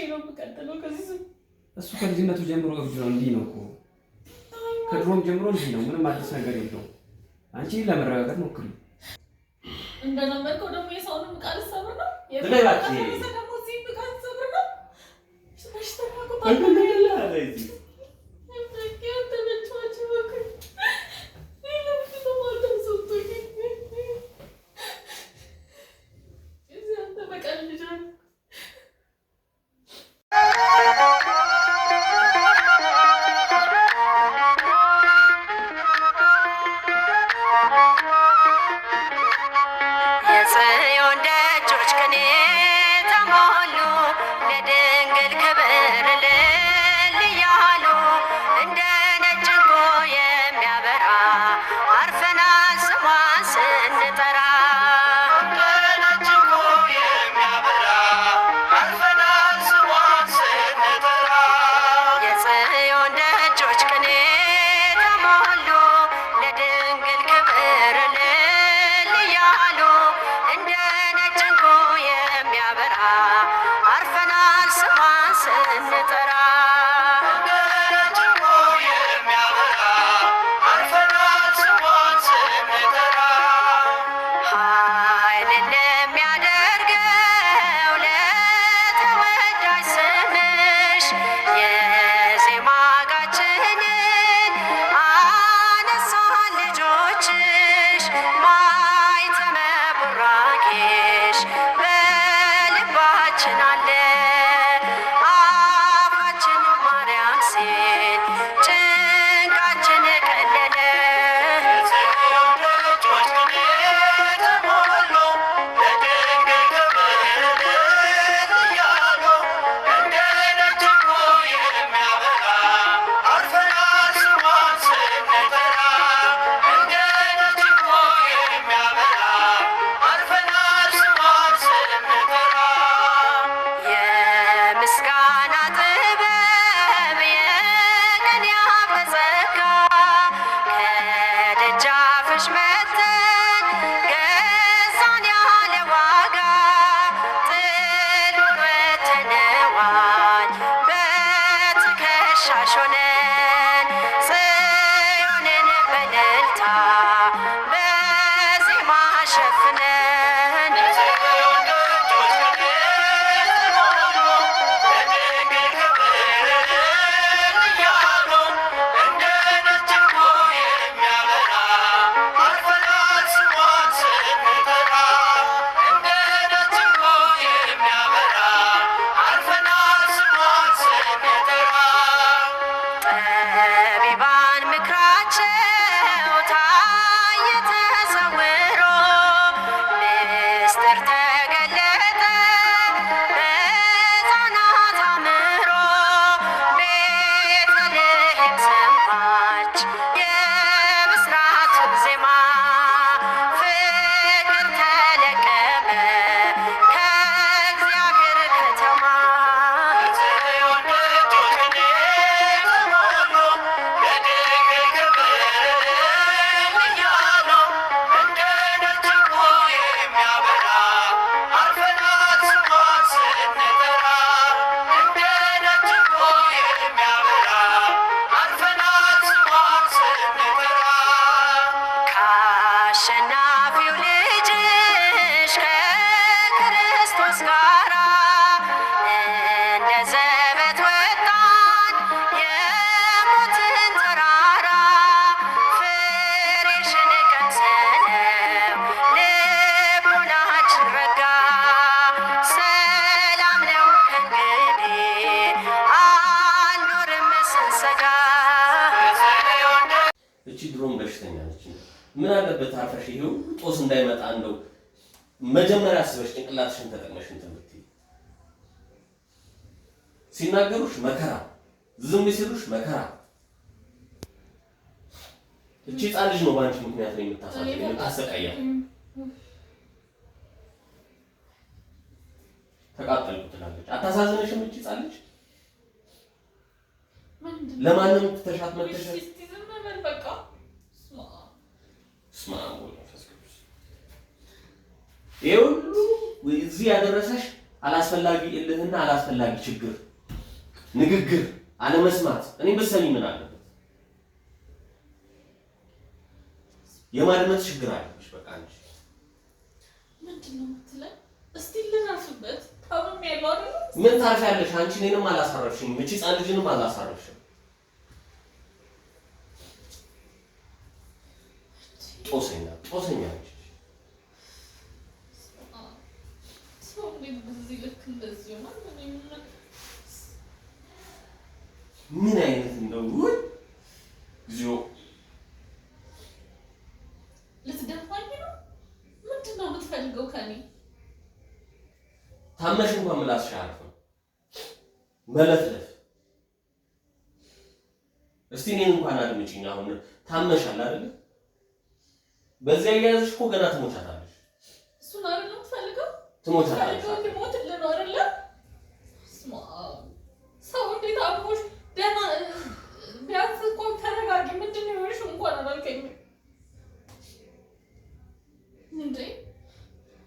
ነው የምቀጥለው ከዚህ እሱ ከልጅነቱ ጀምሮ እብድ ነው። እንዲህ ነው እኮ ከድሮም ጀምሮ እንዲህ ነው። ምንም አዲስ ነገር የለውም። አንቺ ለመረጋጋት ሞክሪ። እንደለመድከው ደግሞ የሰውንም ቃል ሰብር ነው ምን አለበት አርፈሽ ይሄው ጦስ እንዳይመጣ እንደው መጀመሪያ አስበሽ ጭንቅላትሽን ተጠቅመሽ እንትን ብትይ ሲናገሩሽ መከራ ዝም ሲሉሽ መከራ እቺ ህፃን ልጅ ነው ባንቺ ምክንያት ነው የምታሰቃያት ተቃጠልኩ ትላለች አታሳዝነሽም እቺ ህፃን ልጅ ለማንም ተሻት መተሻት ስማው ወልፈስኩስ ይሁሉ እዚህ ያደረሰሽ አላስፈላጊ እልህና አላስፈላጊ ችግር ንግግር አለመስማት እኔ በሰሚ ምን አለበት? የማድመጥ ችግር አለሽ። በቃ አንቺ ምንድነው የምትለኝ? እስቲ ልራስበት ታውም ያለው አይደል? ምን ታርፊያለሽ አንቺ? እኔንም አላሳረፍሽኝም፣ እቺ ህፃን ልጅንም አላሳረፍሽም። ጦሰኛ ነች። ሰው እንዴት በዚህ ልክ እንደዚህ ይሆናል? ምን አይነት እንደው እግዚኦ! ልትደፋኝ ነው? ምንድን ነው የምትፈልገው ከኔ? ታመሽ እንኳን ምላስሽ አያርፍም። መለፍለፍ። እስቲ እኔን እንኳን አድምጪኝ። አሁን ታመሻል አይደል? በዚያ እያያዝሽ እኮ ገና ትሞቻታለሽ። እሱን አይደል የምትፈልገው? ትሞቻታለሽ። ልሞትልህ ነው አይደለ? ሰው እንዴት አሞሽ ደህና ቢያንስ እንኳን ተረጋጊ። ምንድን ነው የሆንሽው? እንኳን አላልከኝም እንዴ?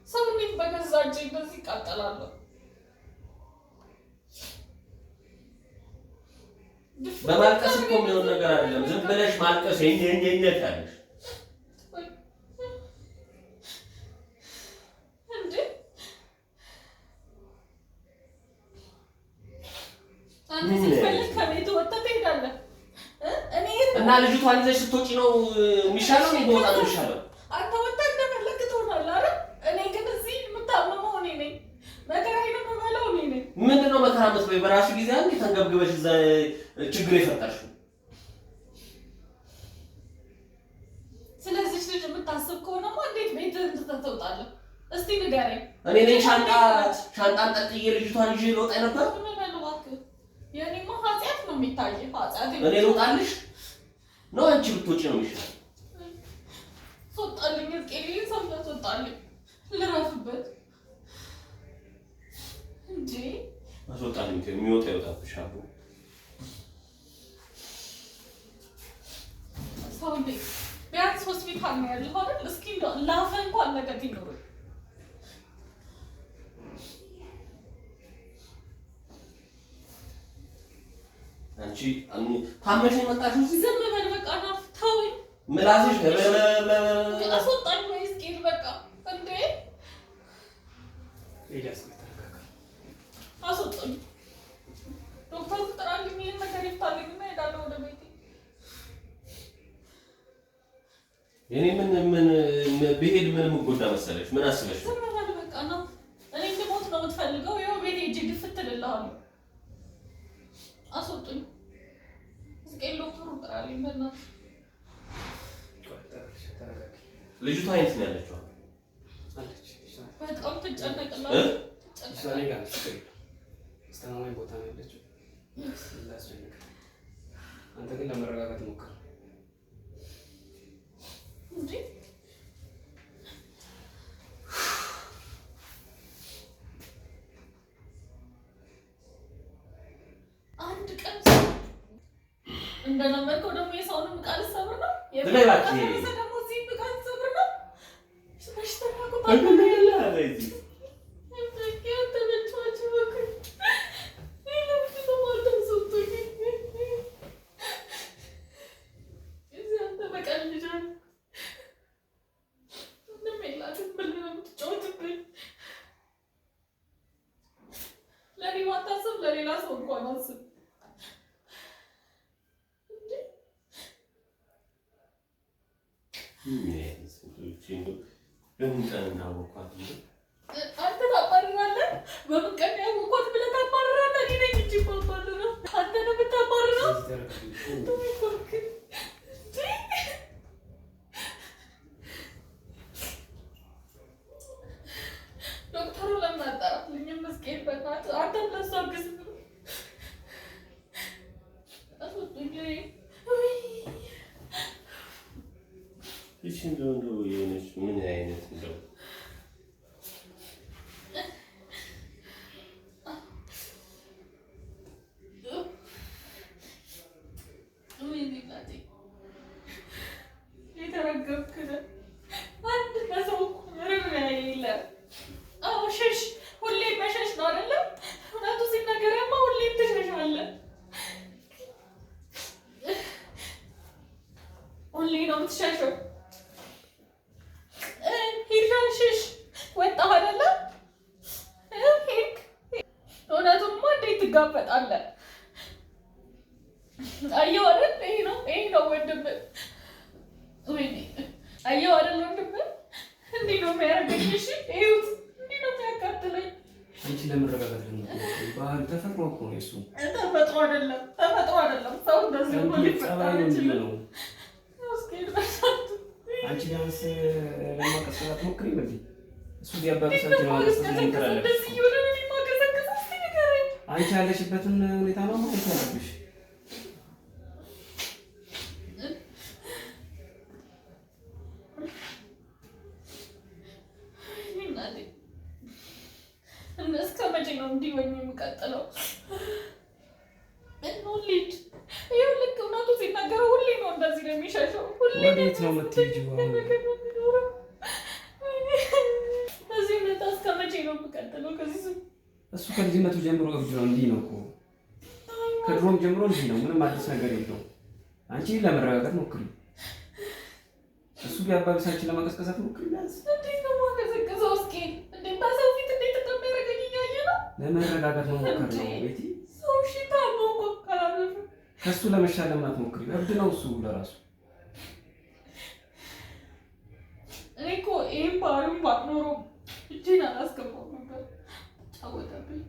ሰው እንዴት በገዛ እጄ እንደዚህ ይቃጠላለሁ? በማልቀስ እኮ የሚሆን ነገር አይደለም። ዝም ብለሽ ማልቀስ የኛኛኛት ያለሽ እንዴ? አንተ ሲፈልግ ከቤት ወጥተህ ትሄዳለህ እና ልጅቷን ይዘሽ ስትወጪ ነው የሚሻለው? ነው በወጣ ነው የሚሻለው? አንተ ወጥተህ እንደፈለግ ትሆናለህ አይደል? እኔ ግን እዚህ የምታመመው እኔ ነኝ። መከራዬን የምበላው እኔ ነኝ። ምንድነው መከራ የምትበይው? በራስሽ ጊዜ አንዴ ተንገብግበሽ እዛ ችግር የፈጠርሽው። ስለዚህ ልጅ የምታስብ ከሆነማ እንዴት ቤትህን ትተህ ትወጣለህ? እስቲ ንገረኝ። እኔ ነኝ ሻንጣን ጠጥዬ ልጅቷን ይዤ ልወጣ ነበር? የእኔማ ኃጢአት ነው የሚታየው። ኃጢአት እኔ ልውጣልሽ ነው አንቺ ብትወጪ ነው የሚሻለው? ትወጣልኝ። እስቄልኝ ሰው ትወጣልኝ። ልረፍበት እንጂ አስወጣልኝ። የሚወጣ ይወጣብሽ። አቡ ሰው እንዴ ቢያንስ ሆስፒታል ነው ያለው አይደል? እስኪ ላፈ እንኳን ነገር ይኖር። አንቺ ታመሽ የመጣሽው እዚህ? ዝም በል በቃ። ናፍ ተውኝ። ምላስሽ አስወጣኝ ወይ እስኪል በቃ እንዴ አስወጣኝ። ዶክተር ጥራልኝ። ይሄን ነገር ይፍታልኝ እና እሄዳለሁ ወደ ቤቴ። የኔ ምን ብሄድ ምን የምጎዳ መሰለሽ? ምን አስበሽ ነው? ዝም በል በቃ። ናፍ እኔ እንድሞት ነው የምትፈልገው? ይኸው ቤቴ ሂጅ ድፍት እልልሃለሁ። አስወጡኝ። እስኪ ዶክተሩ ጥራልኝ በእናትህ። ልጅቷ የት ነው ያለችው? በጣም ትጨነቅላለች። አስተማማኝ ቦታ ነው ያለችው። አንተ ግን ለመረጋጋት ሞክር እንጂ አንድ ቀን እንደለመድከው ደግሞ የሰውንም ቃል ሰብር ነው ደግሞ እዚህ ቃል ሰብር ነው። ለኔ ማታስብ ለሌላ ሰው እንኳን አስብ። በምን ቀን እናወኳት? አንተ ታባርራለህ። በምን ቀን ያወኳት ብለህ ታባርራለህ? እኔ ነኝ እንጂ የማባርረው አንተ ነው የምታባርረው። ዶክተሩ ለምን አጣራልኝም? መስቀል በእናትህ አንተም ለእሷ አግዝ። እሺ እንደው የሆነች ምን አይነት እንደው ትጋፈጣለህ። አየሁ አይደል? ይሄ ነው ወንድምህ። ወይኔ አየሁ አይደል ወንድምህ? እንዲህ ነው የሚያደርገኝ። እሺ ይኸውት እንዲህ ነው የሚያቃጥለኝ። አንቺ ለመረጋጋት ባህል ተፈጥሮ እኮ ነው እሱ። ተፈጥሮ አይደለም ሰው እንደዚህ ነው ሊፈጠር ይችላል። አንቺ ቢያንስ ለማቀሰል አትሞክሪም እንዴ? እሱ ቢያባብሳችሁ ለማቀሰል ትሞክራለሽ። አንቺ ያለሽበትን ሁኔታ ነው ማለት ያለብሽ። እስከ መቼ ነው እንዲህ ወይም የሚቀጥለው? ልጅ ይኸው ልክ እውነቱ ሲናገረው ሁሌ ነው እንደዚህ ነው የሚሸሸው። ወዴት ነው የምትሄጂው? በዚህ ሁኔታ እስከ መቼ ነው የምቀጥለው? እሱ ከልጅነቱ ጀምሮ እብድ ነው። እንዲህ ነው እኮ ከድሮም ጀምሮ እንዲህ ነው። ምንም አዲስ ነገር የለውም። አንቺ ለመረጋጋት ሞክሪ። እሱ ቢያባብሳችን ለማቀስቀሳት ሞክሪ። እንዴት ነው የማቀሰቅሰው? እስኪ እንዴት በሰው ፊት እንዴት እንደሚያደርገኝ እያየ ነው። ለመረጋጋት መሞከር ነው ቤቲ። ሰው ሽታ ነው እኮ ካላለፈ ከእሱ ለመሻል ለምን አትሞክሪ? እብድ ነው እሱ ለራሱ። እኔ እኮ ይህም ባህሪውን ባትኖረው እጄን አላስገባው ነበር። ጫወተብኝ።